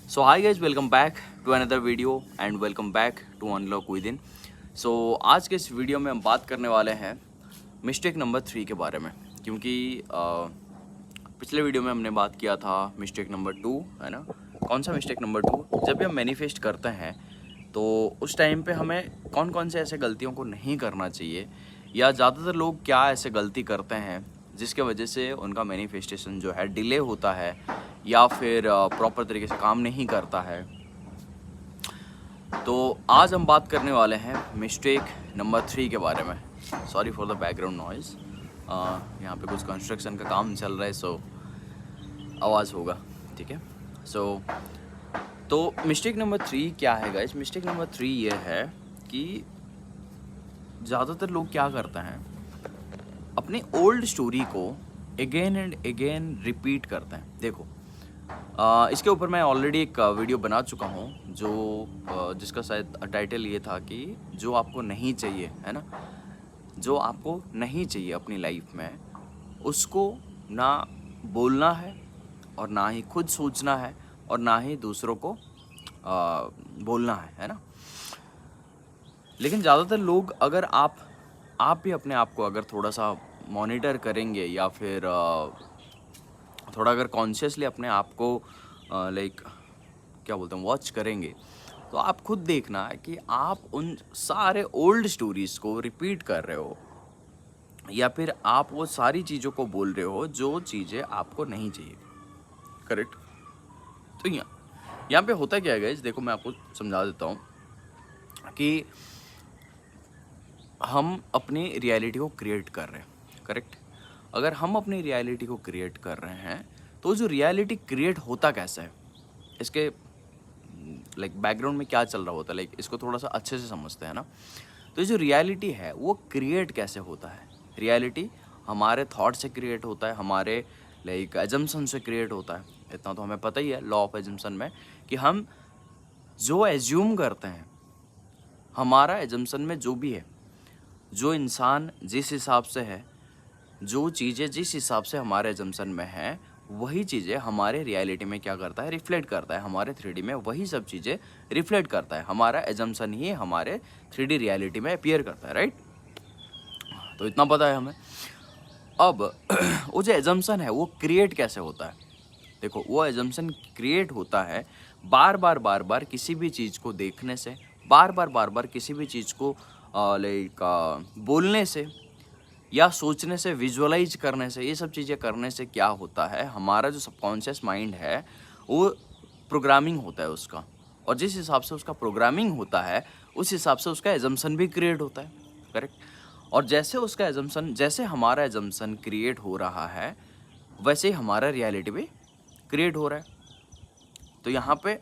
So hi guys, welcome back to another video and welcome back to Unlock Within. So आज के इस video में हम बात करने वाले हैं मिस्टेक नंबर 3 के बारे में, क्योंकि पिछले वीडियो में हमने बात किया था मिस्टेक नंबर 2, है ना। कौन सा मिस्टेक नंबर 2? जब भी हम मैनिफेस्ट करते हैं तो उस टाइम पे हमें कौन कौन से ऐसे गलतियों को नहीं करना चाहिए, या ज़्यादातर लोग क्या ऐसे गलती करते हैं जिसके वजह से उनका मैनिफेस्टेशन जो है डिले होता है या फिर प्रॉपर तरीके से काम नहीं करता है। तो आज हम बात करने वाले हैं मिस्टेक नंबर 3 के बारे में। Sorry for the background noise, यहाँ पे कुछ कंस्ट्रक्शन का काम चल रहा है, सो आवाज़ होगा, ठीक है। तो मिस्टेक नंबर 3 क्या है गाइस? मिस्टेक नंबर 3 ये है कि ज़्यादातर लोग क्या करते हैं, अपनी ओल्ड स्टोरी को अगेन एंड अगेन रिपीट करते हैं। देखो, इसके ऊपर मैं ऑलरेडी एक वीडियो बना चुका हूँ जो जिसका शायद टाइटल ये था कि जो आपको नहीं चाहिए, है ना, जो आपको नहीं चाहिए अपनी लाइफ में, उसको ना बोलना है और ना ही खुद सोचना है और ना ही दूसरों को बोलना है ना। लेकिन ज़्यादातर लोग, अगर आप भी अपने आप को अगर थोड़ा सा मॉनिटर करेंगे या फिर थोड़ा अगर कॉन्शियसली अपने आप को लाइक क्या बोलते हैं, वॉच करेंगे, तो आप खुद देखना है कि आप उन सारे ओल्ड स्टोरीज़ को रिपीट कर रहे हो या फिर आप वो सारी चीज़ों को बोल रहे हो जो चीज़ें आपको नहीं चाहिए। करेक्ट? तो यहाँ पे होता क्या है गाइस, देखो मैं आपको समझा देता हूँ कि हम अपनी रियलिटी को क्रिएट कर रहे हैं। करेक्ट? अगर हम अपनी रियलिटी को क्रिएट कर रहे हैं तो जो रियलिटी क्रिएट होता कैसे है, इसके लाइक बैकग्राउंड में क्या चल रहा होता है, लाइक इसको थोड़ा सा अच्छे से समझते हैं ना। तो ये जो रियलिटी है वो क्रिएट कैसे होता है? रियलिटी हमारे थॉट से क्रिएट होता है, हमारे लाइक एजम्पशन से क्रिएट होता है। इतना तो हमें पता ही है लॉ ऑफ एजम्पशन में, कि हम जो एज्यूम करते हैं, हमारा एजम्पशन में जो भी है, जो इंसान जिस हिसाब से है, जो चीज़ें जिस हिसाब से हमारे एजम्पशन में है, वही चीज़ें हमारे रियलिटी में क्या करता है, रिफ्लेक्ट करता है। हमारे 3D में वही सब चीज़ें रिफ्लेक्ट करता है। हमारा एजम्पशन ही हमारे 3D रियलिटी में अपीयर करता है, राइट? तो इतना पता है हमें। अब वो जो एजम्पशन है वो क्रिएट कैसे होता है? देखो, वो एजम्पशन क्रिएट होता है बार बार किसी भी चीज़ को देखने से, बार बार किसी भी चीज़ को लाइक बोलने से या सोचने से, विजुअलाइज करने से। ये सब चीज़ें करने से क्या होता है, हमारा जो सबकॉन्शियस माइंड है वो प्रोग्रामिंग होता है उसका, और जिस हिसाब से उसका प्रोग्रामिंग होता है उस हिसाब से उसका एजम्पशन भी क्रिएट होता है। करेक्ट? और जैसे उसका एजम्पशन, जैसे हमारा एजम्पशन क्रिएट हो रहा है, वैसे ही हमारा रियलिटी भी क्रिएट हो रहा है। तो यहाँ पे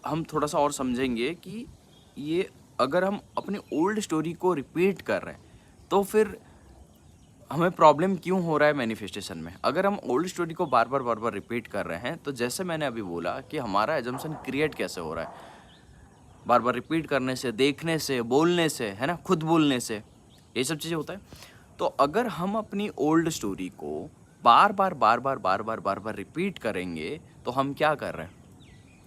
हम थोड़ा सा और समझेंगे कि ये अगर हम अपनी ओल्ड स्टोरी को रिपीट कर रहे हैं तो फिर हमें प्रॉब्लम क्यों हो रहा है मैनिफेस्टेशन में। अगर हम ओल्ड स्टोरी को बार बार रिपीट कर रहे हैं तो जैसे मैंने अभी बोला कि हमारा एजम्पशन क्रिएट कैसे हो रहा है, बार बार रिपीट करने से, देखने से, बोलने से, है ना, खुद बोलने से, ये सब चीज़ें होता है। तो अगर हम अपनी ओल्ड स्टोरी को बार बार रिपीट करेंगे तो हम क्या कर रहे हैं,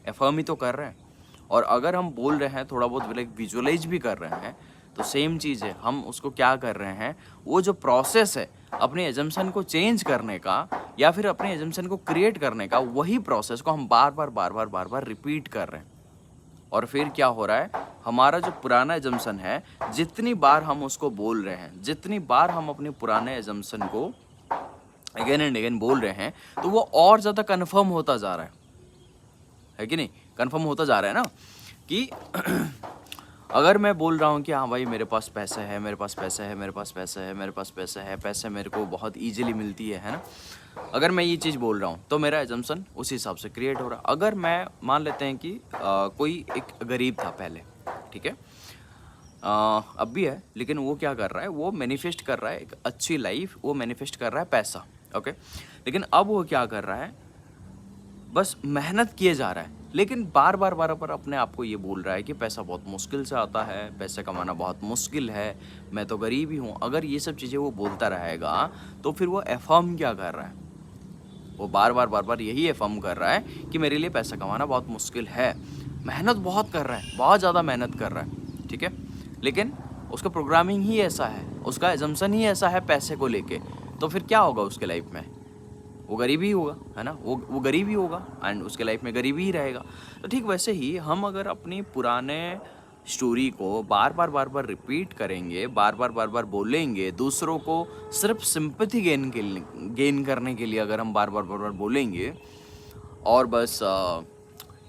एफर्म ही तो कर रहे हैं। और अगर हम बोल रहे हैं, थोड़ा बहुत लाइक विजुअलाइज भी कर रहे हैं, तो सेम चीज़ है, हम उसको क्या कर रहे हैं, वो जो प्रोसेस है अपने एजम्पशन को चेंज करने का या फिर अपने एजम्पशन को क्रिएट करने का, वही प्रोसेस को हम बार बार रिपीट कर रहे हैं। और फिर क्या हो रहा है, हमारा जो पुराना एजम्पशन है, जितनी बार हम उसको बोल रहे हैं, जितनी बार हम अपने पुराने एजम्पशन को अगेन एंड अगेन बोल रहे हैं, तो वो और ज़्यादा कन्फर्म होता जा रहा है कि नहीं? कन्फर्म होता जा रहा है ना कि अगर मैं बोल रहा हूँ कि हाँ भाई मेरे पास पैसे है, मेरे पास पैसे है, मेरे पास पैसे है, मेरे पास पैसे है, पैसे मेरे को बहुत ईजिली मिलती है ना, अगर मैं ये चीज़ बोल रहा हूँ तो मेरा एजम्पशन उस हिसाब से क्रिएट हो रहा है। अगर मैं मान लेते हैं कि कोई एक गरीब था पहले, ठीक है, अब भी है, लेकिन वो क्या कर रहा है, वो मैनिफेस्ट कर रहा है एक अच्छी लाइफ, वो मैनिफेस्ट कर रहा है पैसा, ओके। लेकिन अब वो क्या कर रहा है, बस मेहनत किए जा रहा है, लेकिन बार बार अपने आप को ये बोल रहा है कि पैसा बहुत मुश्किल से आता है, पैसे कमाना बहुत मुश्किल है, मैं तो गरीब ही हूँ। अगर ये सब चीज़ें वो बोलता रहेगा तो फिर वो एफर्म क्या कर रहा है, वो बार बार यही अफर्म कर रहा है कि मेरे लिए पैसा कमाना बहुत मुश्किल है, मेहनत बहुत कर रहा है, बहुत ज़्यादा मेहनत कर रहा है, ठीक है, लेकिन उसका प्रोग्रामिंग ही ऐसा है, उसका एजम्पशन ही ऐसा है पैसे को लेके, तो फिर क्या होगा उसके लाइफ में? वो गरीब ही होगा, है ना, वो गरीब ही होगा एंड उसके लाइफ में गरीब ही रहेगा। तो ठीक वैसे ही हम अगर अपनी पुराने स्टोरी को बार बार रिपीट करेंगे, बार बार बोलेंगे, दूसरों को सिर्फ सिंपैथी गेन करने के लिए अगर हम बार बार बोलेंगे और बस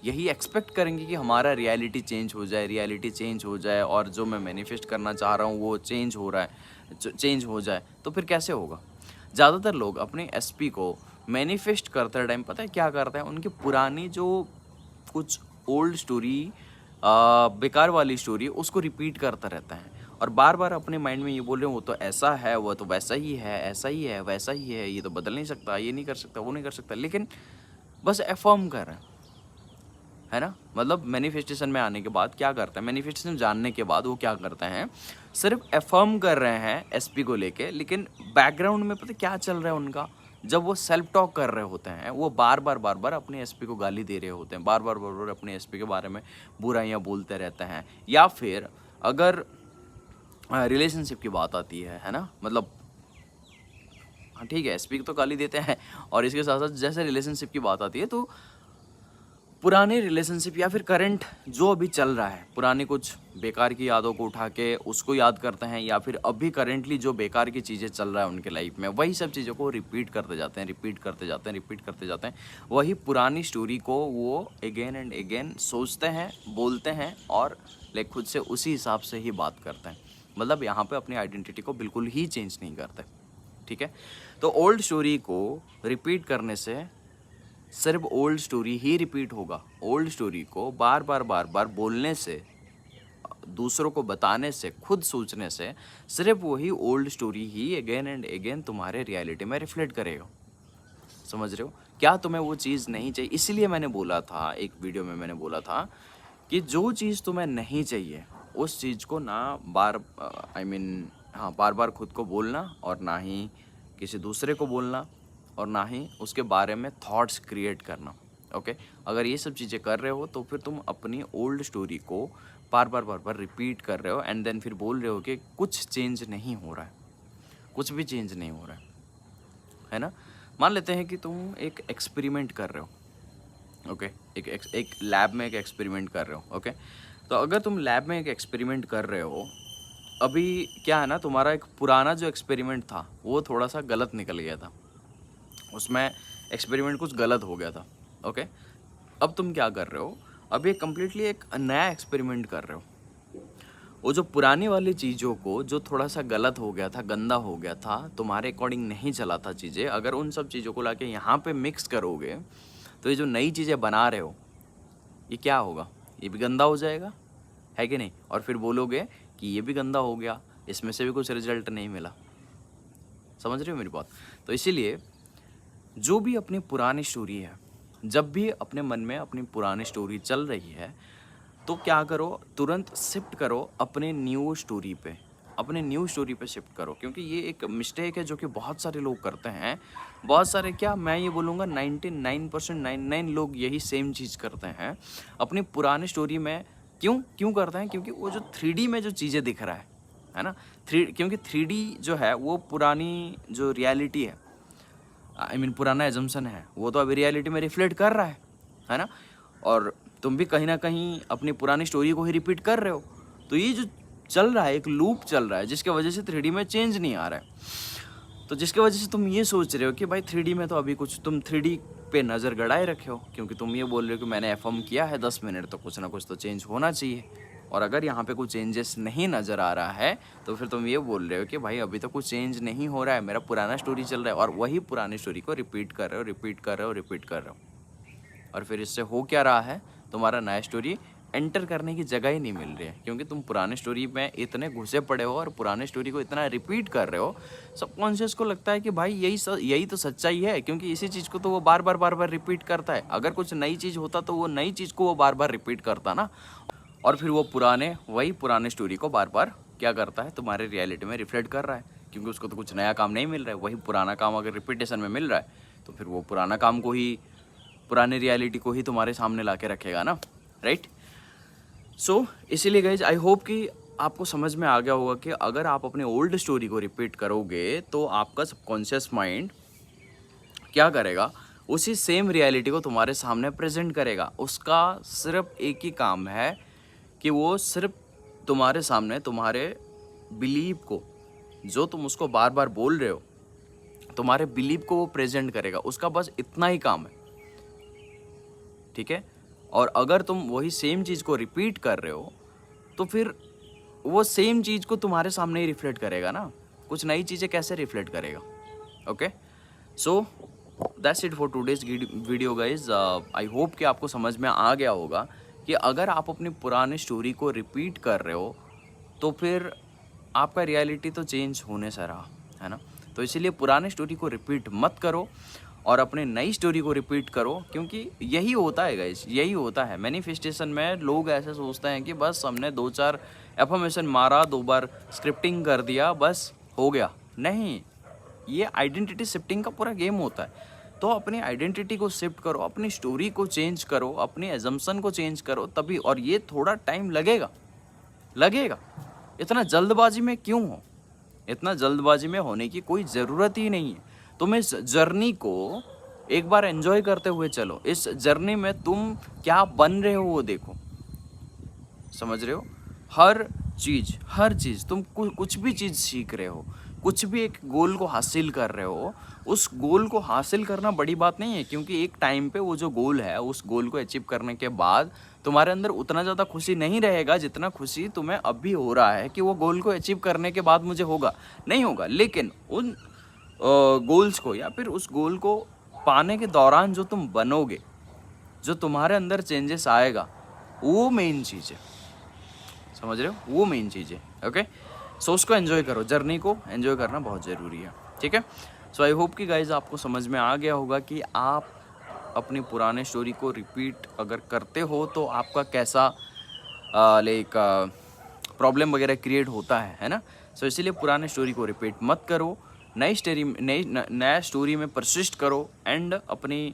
यही एक्सपेक्ट करेंगे कि हमारा रियलिटी चेंज हो जाए और जो मैं मैनिफेस्ट करना चाह रहा हूँ वो चेंज हो जाए, तो फिर कैसे होगा? ज़्यादातर लोग अपने एसपी को मैनिफेस्ट करते टाइम पता है क्या करते हैं, उनकी पुरानी जो कुछ ओल्ड स्टोरी, बेकार वाली स्टोरी, उसको रिपीट करता रहता है और बार बार अपने माइंड में ये बोल रहे हैं वो तो ऐसा है, वो तो वैसा ही है, ऐसा ही है, वैसा ही है, ये तो बदल नहीं सकता, ये नहीं कर सकता, वो नहीं कर सकता, लेकिन बस अफर्म कर रहे हैं, है ना। मतलब मैनिफेस्टेशन में आने के बाद क्या करते हैं, मैनिफेस्टेशन जानने के बाद वो क्या करते हैं, सिर्फ अफर्म कर रहे हैं एसपी को लेके, लेकिन बैकग्राउंड में पता क्या चल रहा है उनका? जब वो सेल्फ टॉक कर रहे होते हैं, वो बार बार अपने एसपी को गाली दे रहे होते हैं, बार बार अपने एसपी के बारे में बुराइयां बोलते रहते हैं। या फिर अगर रिलेशनशिप की बात आती है ना, मतलब हाँ ठीक है, एसपी तो गाली देते हैं और इसके साथ साथ जैसे रिलेशनशिप की बात आती है तो पुराने रिलेशनशिप या फिर करंट जो अभी चल रहा है, पुरानी कुछ बेकार की यादों को उठा के उसको याद करते हैं, या फिर अभी करेंटली जो बेकार की चीज़ें चल रहा है उनके लाइफ में, वही सब चीज़ों को रिपीट करते जाते हैं। वही पुरानी स्टोरी को वो अगेन एंड अगेन सोचते हैं, बोलते हैं और लाइक खुद से उसी हिसाब से ही बात करते हैं। मतलब यहाँ पे अपनी आइडेंटिटी को बिल्कुल ही चेंज नहीं करते, ठीक है। तो ओल्ड स्टोरी को रिपीट करने से सिर्फ ओल्ड स्टोरी ही रिपीट होगा। ओल्ड स्टोरी को बार बार बोलने से, दूसरों को बताने से, खुद सोचने से सिर्फ वही old story he again and again तुम्हारे रियलिटी में रिफ्लेक्ट करेगा। समझ रहे हो? क्या तुम्हें वो चीज़ नहीं चाहिए? इसलिए मैंने बोला था, एक वीडियो में मैंने बोला था कि जो चीज़ तुम्हें नहीं चाहिए उस चीज़ को ना बार बार खुद को बोलना और ना ही किसी दूसरे को बोलना और ना ही उसके बारे में थॉट्स क्रिएट करना। ओके, अगर ये सब चीज़ें कर रहे हो तो फिर तुम अपनी ओल्ड स्टोरी को बार बार रिपीट कर रहे हो एंड देन फिर बोल रहे हो कि कुछ चेंज नहीं हो रहा है, कुछ भी चेंज नहीं हो रहा है ना। मान लेते हैं कि तुम एक एक्सपेरिमेंट कर रहे हो, ओके, एक लैब में एक एक्सपेरिमेंट कर रहे हो, ओके। तो अगर तुम लैब में एक एक्सपेरिमेंट कर रहे हो, अभी क्या है ना, तुम्हारा एक पुराना जो एक्सपेरिमेंट था वो थोड़ा सा गलत निकल गया था, उसमें एक्सपेरिमेंट कुछ गलत हो गया था, ओके। अब तुम क्या कर रहे हो, अब ये कम्प्लीटली एक नया एक्सपेरिमेंट कर रहे हो। वो जो पुरानी वाली चीज़ों को, जो थोड़ा सा गलत हो गया था, गंदा हो गया था, तुम्हारे अकॉर्डिंग नहीं चला था चीज़ें, अगर उन सब चीज़ों को लाके यहाँ पे मिक्स करोगे तो ये जो नई चीज़ें बना रहे हो ये क्या होगा, ये भी गंदा हो जाएगा, है कि नहीं? और फिर बोलोगे कि ये भी गंदा हो गया, इसमें से भी कुछ रिजल्ट नहीं मिला। समझ रहे हो मेरी बात? तो इसीलिए जो भी अपनी पुरानी स्टोरी है, जब भी अपने मन में अपनी पुरानी स्टोरी चल रही है तो क्या करो, तुरंत शिफ्ट करो अपने न्यू स्टोरी पे शिफ्ट करो, क्योंकि ये एक मिस्टेक है जो कि बहुत सारे लोग करते हैं। बहुत सारे, क्या मैं ये बोलूँगा 99% 99 लोग यही सेम चीज़ करते हैं अपनी पुरानी स्टोरी में। क्यों करते हैं? क्योंकि वो जो 3D में जो चीज़ें दिख रहा है ना, क्योंकि 3D जो है वो पुरानी जो रियलिटी है, पुराना एजम्पशन है, वो तो अभी रियलिटी में रिफ्लेक्ट कर रहा है ना। और तुम भी कहीं ना कहीं अपनी पुरानी स्टोरी को ही रिपीट कर रहे हो। तो ये जो चल रहा है, एक लूप चल रहा है जिसके वजह से 3D में चेंज नहीं आ रहा है। तो जिसके वजह से तुम ये सोच रहे हो कि भाई 3D में तो अभी कुछ, तुम 3D पे नज़र गड़ाए रखे हो, क्योंकि तुम ये बोल रहे हो कि मैंने एफर्म किया है 10 मिनट, तो कुछ ना कुछ तो चेंज होना चाहिए। और अगर यहाँ पे कुछ चेंजेस नहीं नज़र आ रहा है तो फिर तुम ये बोल रहे हो कि भाई अभी तो कुछ चेंज नहीं हो रहा है, मेरा पुराना स्टोरी चल रहा है, और वही पुरानी स्टोरी को रिपीट कर रहे हो। और फिर इससे हो क्या रहा है, तुम्हारा नया स्टोरी एंटर करने की जगह ही नहीं मिल रही है, क्योंकि तुम पुराने स्टोरी में इतने घुसे पड़े हो और पुराने स्टोरी को इतना रिपीट कर रहे हो। सबकॉन्शियस को लगता है कि भाई यही तो सच्चाई है, क्योंकि इसी चीज़ को तो वो बार बार रिपीट करता है। अगर कुछ नई चीज़ होता तो वो नई चीज़ को वो बार बार रिपीट करता ना, और फिर वो वही पुराने स्टोरी को बार बार क्या करता है, तुम्हारे रियलिटी में रिफ्लेक्ट कर रहा है, क्योंकि उसको तो कुछ नया काम नहीं मिल रहा है। वही पुराना काम अगर रिपीटेशन में मिल रहा है तो फिर वो पुराना काम को ही, पुरानी रियलिटी को ही तुम्हारे सामने ला के रखेगा ना, राइट। सो इसीलिए गाइज आई होप कि आपको समझ में आ गया होगा कि अगर आप अपने ओल्ड स्टोरी को रिपीट करोगे तो आपका सबकॉन्शियस माइंड क्या करेगा, उसी सेम रियलिटी को तुम्हारे सामने प्रेजेंट करेगा। उसका सिर्फ एक ही काम है कि वो सिर्फ तुम्हारे सामने तुम्हारे बिलीव को, जो तुम उसको बार बार बोल रहे हो, तुम्हारे बिलीव को वो प्रेजेंट करेगा। उसका बस इतना ही काम है, ठीक है। और अगर तुम वही सेम चीज़ को रिपीट कर रहे हो तो फिर वो सेम चीज़ को तुम्हारे सामने ही रिफ्लेक्ट करेगा ना, कुछ नई चीज़ें कैसे रिफ्लेक्ट करेगा। Okay, so that's it for today's video guys. I hope कि आपको समझ में आ गया होगा कि अगर आप अपनी पुरानी स्टोरी को रिपीट कर रहे हो तो फिर आपका रियलिटी तो चेंज होने से रहा है ना। तो इसीलिए पुरानी स्टोरी को रिपीट मत करो और अपने नई स्टोरी को रिपीट करो, क्योंकि यही होता है गाइस, यही होता है मैनिफेस्टेशन में। लोग ऐसे सोचते हैं कि बस हमने 2-4 एफर्मेशन मारा, 2 बार स्क्रिप्टिंग कर दिया, बस हो गया। नहीं, ये आइडेंटिटी शिफ्टिंग का पूरा गेम होता है। तो अपनी आइडेंटिटी को शिफ्ट करो, अपनी स्टोरी को चेंज करो, अपनी एजम्पशन को चेंज करो तभी। और ये थोड़ा टाइम लगेगा। इतना जल्दबाजी में क्यों हो? इतना जल्दबाजी में होने की कोई ज़रूरत ही नहीं है। तुम इस जर्नी को एक बार एंजॉय करते हुए चलो। इस जर्नी में तुम क्या बन रहे हो वो देखो, समझ रहे हो। हर चीज़ तुम कुछ भी चीज़ सीख रहे हो, कुछ भी एक गोल को हासिल कर रहे हो, उस गोल को हासिल करना बड़ी बात नहीं है, क्योंकि एक टाइम पे वो जो गोल है, उस गोल को अचीव करने के बाद तुम्हारे अंदर उतना ज़्यादा खुशी नहीं रहेगा जितना खुशी तुम्हें अभी हो रहा है कि वो गोल को अचीव करने के बाद मुझे होगा, नहीं होगा। लेकिन उन गोल्स को या फिर उस गोल को पाने के दौरान जो तुम बनोगे, जो तुम्हारे अंदर चेंजेस आएगा, वो मेन चीज़ है, समझ रहे हो, वो मेन चीज़ है। ओके, सो उसको एंजॉय करो, जर्नी को एंजॉय करना बहुत ज़रूरी है, ठीक है। सो आई होप कि गाइज आपको समझ में आ गया होगा कि आप अपनी पुराने स्टोरी को रिपीट अगर करते हो तो आपका कैसा प्रॉब्लम वगैरह क्रिएट होता है ना। सो इसीलिए पुराने स्टोरी को रिपीट मत करो, नया स्टोरी में परसिस्ट करो एंड अपनी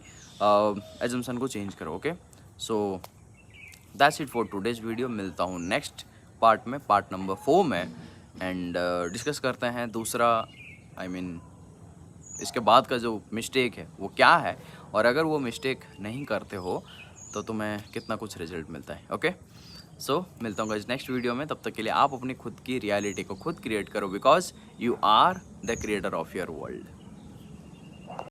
एजम्पशन को चेंज करो। Okay, so that's it for today's video. मिलता हूँ नेक्स्ट पार्ट में, पार्ट नंबर 4 में, एंड डिस्कस करते हैं दूसरा, इसके बाद का जो मिस्टेक है वो क्या है, और अगर वो मिस्टेक नहीं करते हो तो तुम्हें कितना कुछ रिजल्ट मिलता है। ओके, सो मिलता हूँ गाइस नेक्स्ट वीडियो में। तब तक के लिए आप अपनी खुद की रियलिटी को खुद क्रिएट करो, because you are the creator of your world.